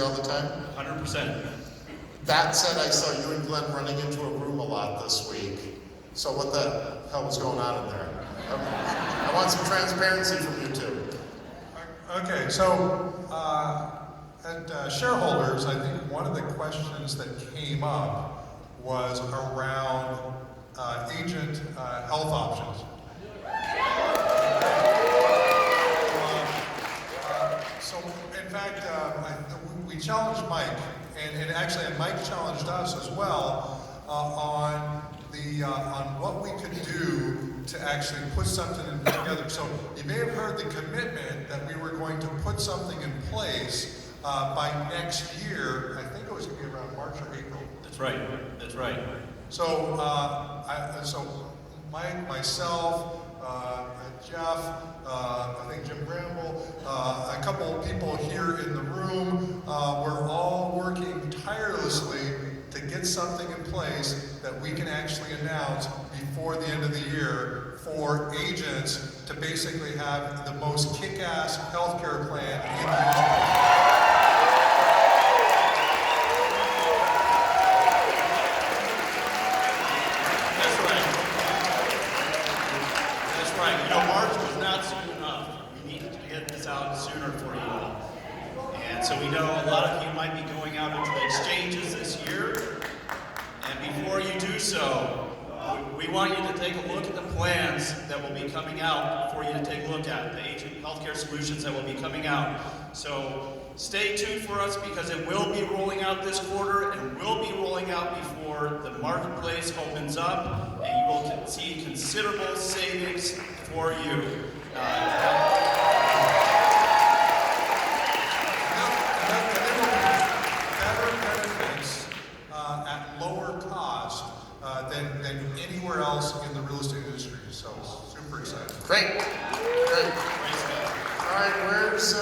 all the time? 100%. That said, I saw you and Glenn running into a room a lot this week. So what the hell was going on in there? I want some transparency from you two. Okay, so at shareholders, I think one of the questions that came up was around agent health options. So in fact, we challenged Mike, and actually Mike challenged us as well on what we could do to actually put something together. So you may have heard the commitment that we were going to put something in place by next year. I think it was going to be around March or April. That's right. That's right. So, Mike, myself, Jeff, I think Jim Bramble, a couple of people here in the room, we're all working tirelessly to get something in place that we can actually announce before the end of the year for agents to basically have the most kick-ass healthcare plan in the industry. March was not soon enough. We needed to get this out sooner for you all. And so we know a lot of you might be going out into the exchanges this year. And before you do so, we want you to take a look at the plans that will be coming out for you to take a look at, the agent healthcare solutions that will be coming out. So stay tuned for us because it will be rolling out this quarter and will be rolling out before the marketplace opens up, and you will see considerable savings for you. Better benefits at lower cost than anywhere else in the real estate industry. So super excited. Great. Great. All right, where's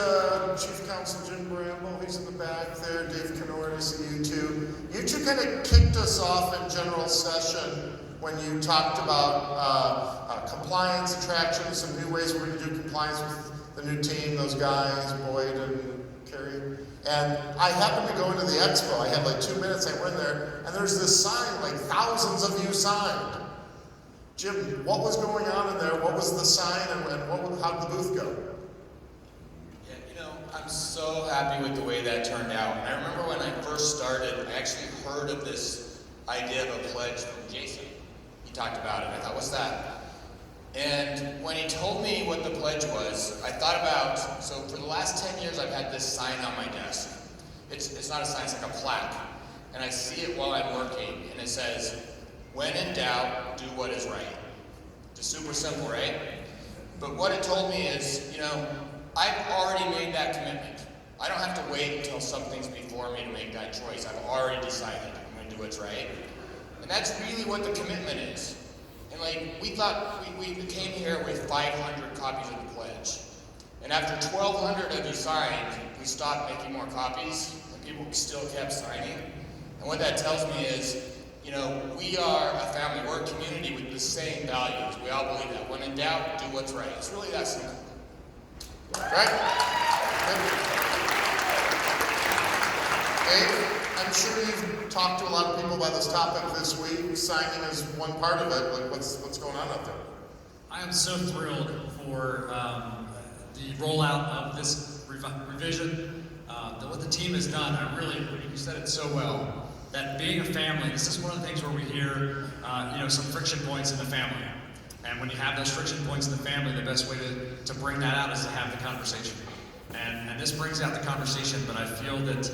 Chief Counsel Jim Bramble? He's in the back there. Dave Kenord, I see you two. You two kind of kicked us off in general session when you talked about compliance, attraction, some new ways we're going to do compliance with the new team, those guys, Boyd and Kerry. And I happened to go into the expo. I had like 2 minutes. I went there, and there's this sign, like thousands of you signed. Jim, what was going on in there? What was the sign, and how did the booth go? I'm so happy with the way that turned out. And I remember when I first started, I actually heard of this idea of a pledge from Jason. He talked about it. I thought, what's that? And when he told me what the pledge was, I thought about, so for the last 10 years, I've had this sign on my desk. It's not a sign, it's like a plaque. And I see it while I'm working, and it says, when in doubt, do what is right. Just super simple, right? But what it told me is, I've already made that commitment. I don't have to wait until something's before me to make that choice. I've already decided I'm going to do what's right. And that's really what the commitment is. And we thought we came here with 500 copies of the pledge. And after 1,200 of you signed, we stopped making more copies, and people still kept signing. And what that tells me is, we are a family, we're a community with the same values. We all believe that. When in doubt, do what's right. It's really that simple. Right? Dave, I'm sure you've talked to a lot of people about this topic this week. Signing is one part of it. Like, what's going on out there? I am so thrilled for the rollout of this revision. What the team has done, you said it so well, that being a family, this is one of the things where we hear, some friction points in the family. And when you have those friction points in the family, the best way to bring that out is to have the conversation. And this brings out the conversation, but I feel that,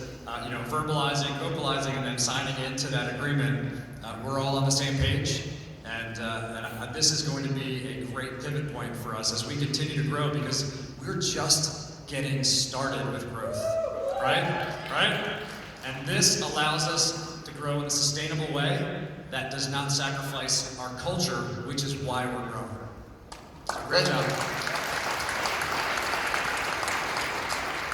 verbalizing, vocalizing, and then signing into that agreement, we're all on the same page. And this is going to be a great pivot point for us as we continue to grow, because we're just getting started with growth, right? And this allows us to grow in a sustainable way that does not sacrifice our culture, which is why we're growing. Great job.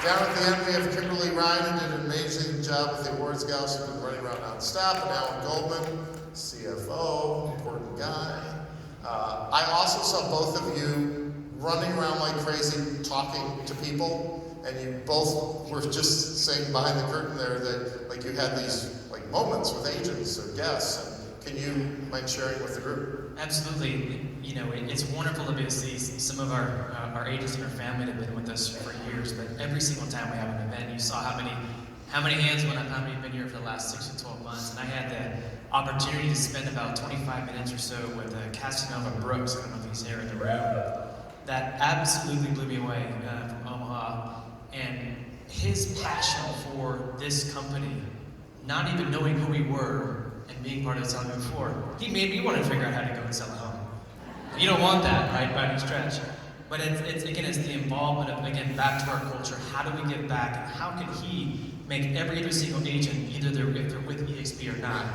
Down at the end, we have Kimberly Ryan, who did an amazing job with the awards gala. She's been running around nonstop. And Alan Goldman, CFO, important guy. I also saw both of you running around like crazy, talking to people. and you both were just saying behind the curtain there that like you had these like moments with agents or guests. And can you mind sharing with the group? Absolutely. You know, it's wonderful to be able to see some of our agents and our family that have been with us for years. But every single time we have an event, you saw how many hands went up, how many have been here for the last 6 to 12 months. And I had the opportunity to spend about 25 minutes or so with Casanova Brooks. I don't know if he's here in the room. That absolutely blew me away from Omaha. And his passion for this company, not even knowing who we were and being part of selling it before, he made me want to figure out how to go and sell a home. You don't want that, right, by any stretch. But it's the involvement of, again, back to our culture. How do we give back, and how can he make every other single agent, either if they're with EXP or not,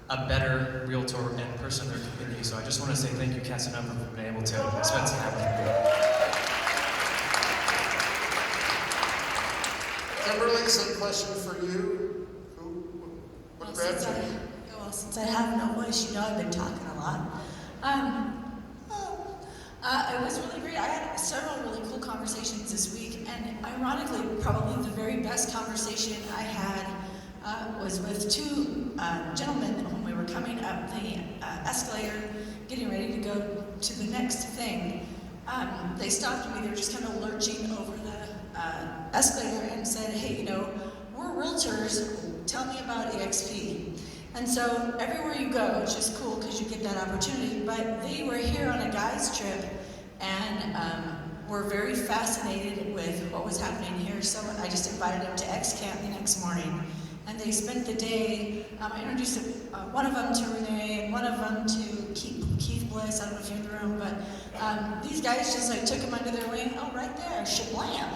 a better realtor and person in their community. So I just want to say thank you, Casanova, for being able to spend some time with me. Kimberly, same question for you. What grabbed you? Since I have no voice, you know I've been talking a lot. It was really great. I had several really cool conversations this week, and ironically, probably the very best conversation I had was with two gentlemen when we were coming up the escalator, getting ready to go to the next thing. They stopped me. They were just kind of lurching over the escalator and said, "Hey, you know, we're realtors. Tell me about EXP." And so everywhere you go, it's just cool because you get that opportunity. But they were here on a guys trip and were very fascinated with what was happening here. So I just invited them to X Camp the next morning. And they spent the day, I introduced one of them to Renee and one of them to Keith Bliss. I don't know if you're in the room, but these guys just like took them under their wing. Oh, right there, shablam.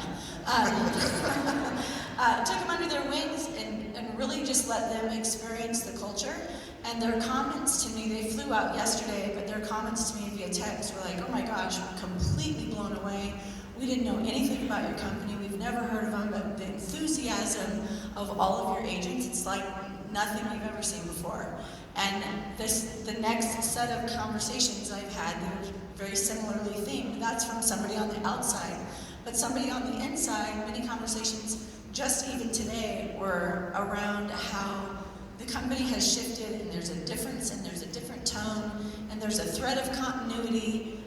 Took them under their wings and really just let them experience the culture. And their comments to me, they flew out yesterday, but their comments to me via text were like, "Oh my gosh, we're completely blown away. We didn't know anything about your company. We've never heard of them, but the enthusiasm of all of your agents, it's like nothing we've ever seen before." And the next set of conversations I've had, they're very similarly themed. That's from somebody on the outside. But somebody on the inside, many conversations just even today were around how the company has shifted and there's a difference and there's a different tone and there's a thread of continuity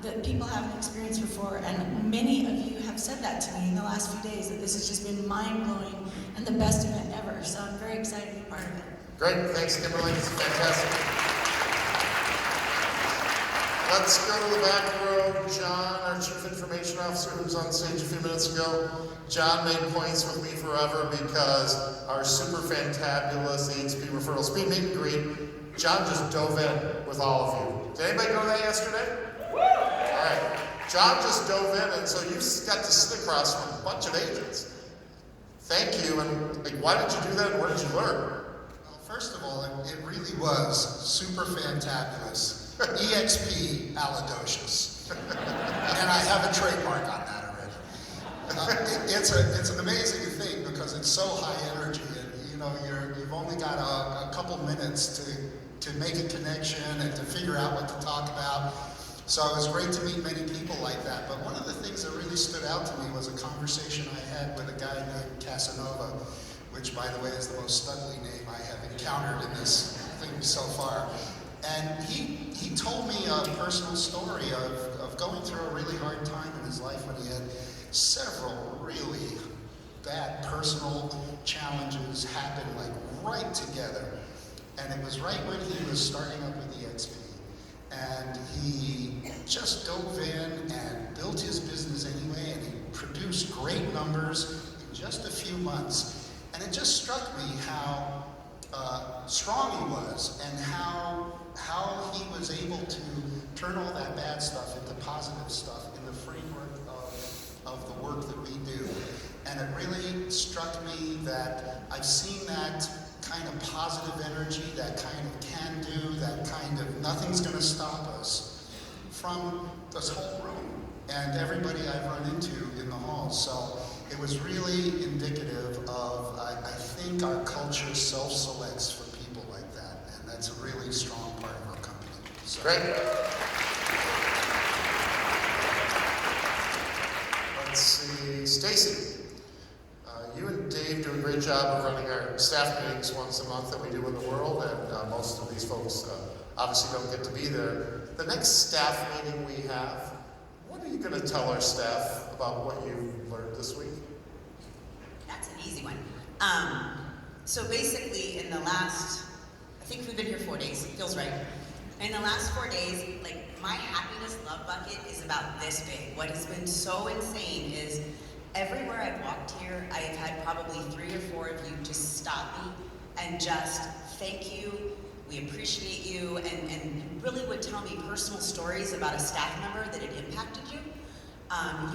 that people haven't experienced before. And many of you have said that to me in the last few days, that this has just been mind-blowing and the best event ever. So I'm very excited to be part of it. Great, thanks Kimberly, it's fantastic. Let's go to the back row. John, our Chief Information Officer, who was on stage a few minutes ago. John made points with me forever because our super fantabulous EXP referral speed meet and greet, John just dove in with all of you. Did anybody go to that yesterday? All right, John just dove in, and so you got to sit across from a bunch of agents. Thank you, and like, why did you do that, and where did you learn? Well, first of all, it really was super fantabulous. EXP Alidocious. And I have a trademark on that already. It's an amazing thing because it's so high energy, and you know you've only got a couple minutes to make a connection and to figure out what to talk about. So it was great to meet many people like that. But one of the things that really stood out to me was a conversation I had with a guy named Casanova, which, by the way, is the most ugly name I have encountered in this thing so far. And he told me a personal story of going through a really hard time in his life when he had several really bad personal challenges happen like right together. And it was right when he was starting up with EXP. And he just dove in and built his business anyway, and he produced great numbers in just a few months. And it just struck me how strong he was and how he was able to turn all that bad stuff into positive stuff in the framework of the work that we do. And it really struck me that I've seen that kind of positive energy, that kind of can-do, that kind of nothing's going to stop us from this whole room and everybody I've run into in the halls. So it was really indicative of, I think our culture self-selects for people like that, and that's a really strong part of our company. So. Great. Let's see, Stacy. great job of running our staff meetings once a month that we do in the world, and most of these folks obviously don't get to be there. The next staff meeting we have, what are you going to tell our staff about what you learned this week? That's an easy one. So basically, in the last, I think we've been here 4 days, feels right. In the last 4 days, like, my happiness love bucket is about this big. What has been so insane is everywhere I've walked here, I have had probably 3 or 4 of you just stop me and just thank you. We appreciate you, and really would tell me personal stories about a staff member that had impacted you.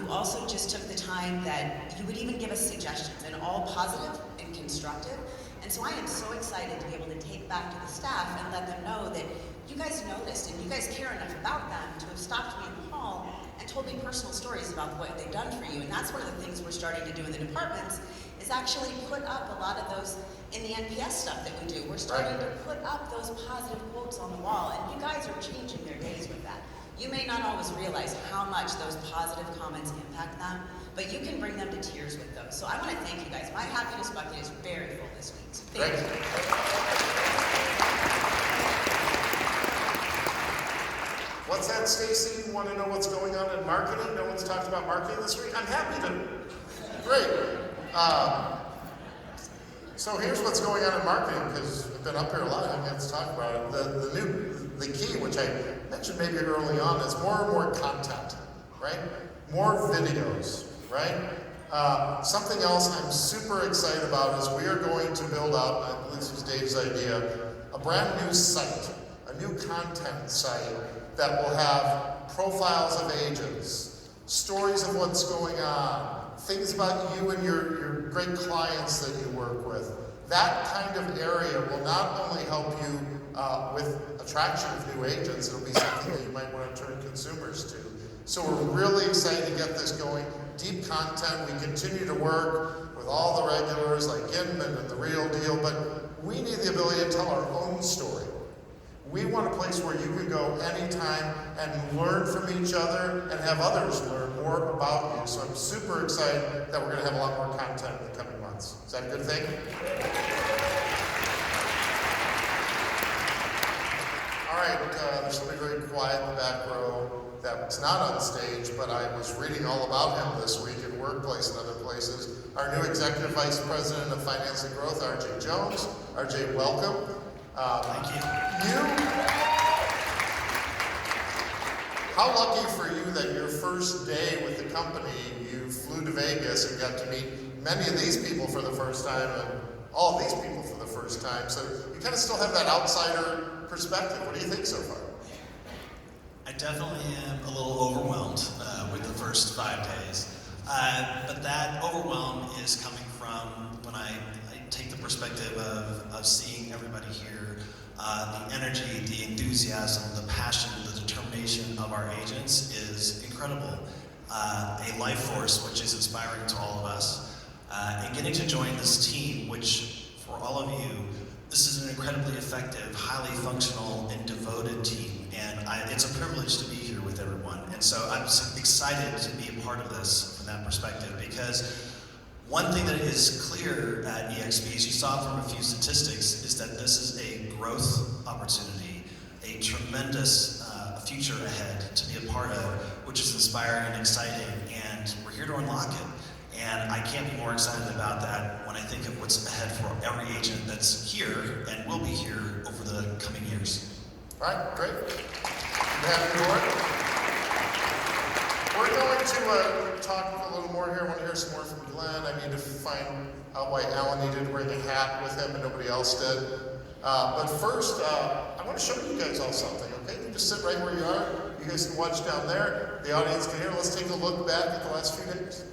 You also just took the time that you would even give us suggestions, and all positive and constructive. And so I am so excited to be able to take back to the staff and let them know that you guys noticed and you guys care enough about them to have stopped me in the hall and told me personal stories about what they've done for you. And that's one of the things we're starting to do in the departments, is actually put up a lot of those in the NPS stuff that we do. We're starting to put up those positive quotes on the wall, and you guys are changing their days with that. You may not always realize how much those positive comments impact them, but you can bring them to tears with those. So I want to thank you guys. My happiness bucket is very full this week. So thank you. What's that, Stacy? You want to know what's going on in marketing? No one's talked about marketing this week? I'm happy to. Great. So here's what's going on in marketing, because we've been up here a lot, I haven't had to talk about it. The key, which I mentioned maybe early on, is more and more content, right? More videos, right? Something else I'm super excited about is we are going to build out, I believe this was Dave's idea, a brand new site, a new content site that will have profiles of agents, stories of what's going on, things about you and your great clients that you work with. That kind of area will not only help you with attraction of new agents, it'll be something that you might want to turn consumers to. So we're really excited to get this going. Deep content, we continue to work with all the regulars like Inman and The Real Deal, but we need the ability to tell our own story. We want a place where you can go anytime and learn from each other and have others learn more about you. So I'm super excited that we're going to have a lot more content in the coming months. Is that a good thing? All right, there's somebody very quiet in the back row that's not on stage, but I was reading all about him this week in Workplace and other places. Our new Executive Vice President of Finance and Growth, RJ Jones. RJ, welcome. Thank you. How lucky for you that your first day with the company, you flew to Vegas and got to meet many of these people for the first time and all of these people for the first time. So you kind of still have that outsider perspective. What do you think so far? I definitely am a little overwhelmed with the first 5 days. But that overwhelm is coming from when I take the perspective of seeing everybody here, the energy, the enthusiasm, the passion, the determination of our agents is incredible. A life force which is inspiring to all of us. And getting to join this team, which for all of you, this is an incredibly effective, highly functional, and devoted team. And it's a privilege to be here with everyone. And so I'm excited to be a part of this from that perspective, because one thing that is clear at eXp, as you saw from a few statistics, is that this is a growth opportunity, a tremendous future ahead to be a part of, which is inspiring and exciting, and we're here to unlock it. And I can't be more excited about that when I think of what's ahead for every agent that's here and will be here over the coming years. All right, great. You happy to work? We're going to talk a little more here. I want to hear some more from Glenn. I need to find out why Alan needed to bring a hat with him and nobody else did. But first, I want to show you guys all something, okay? You just sit right where you are. You guys can watch down there. The audience can hear. Let's take a look back at the last few days.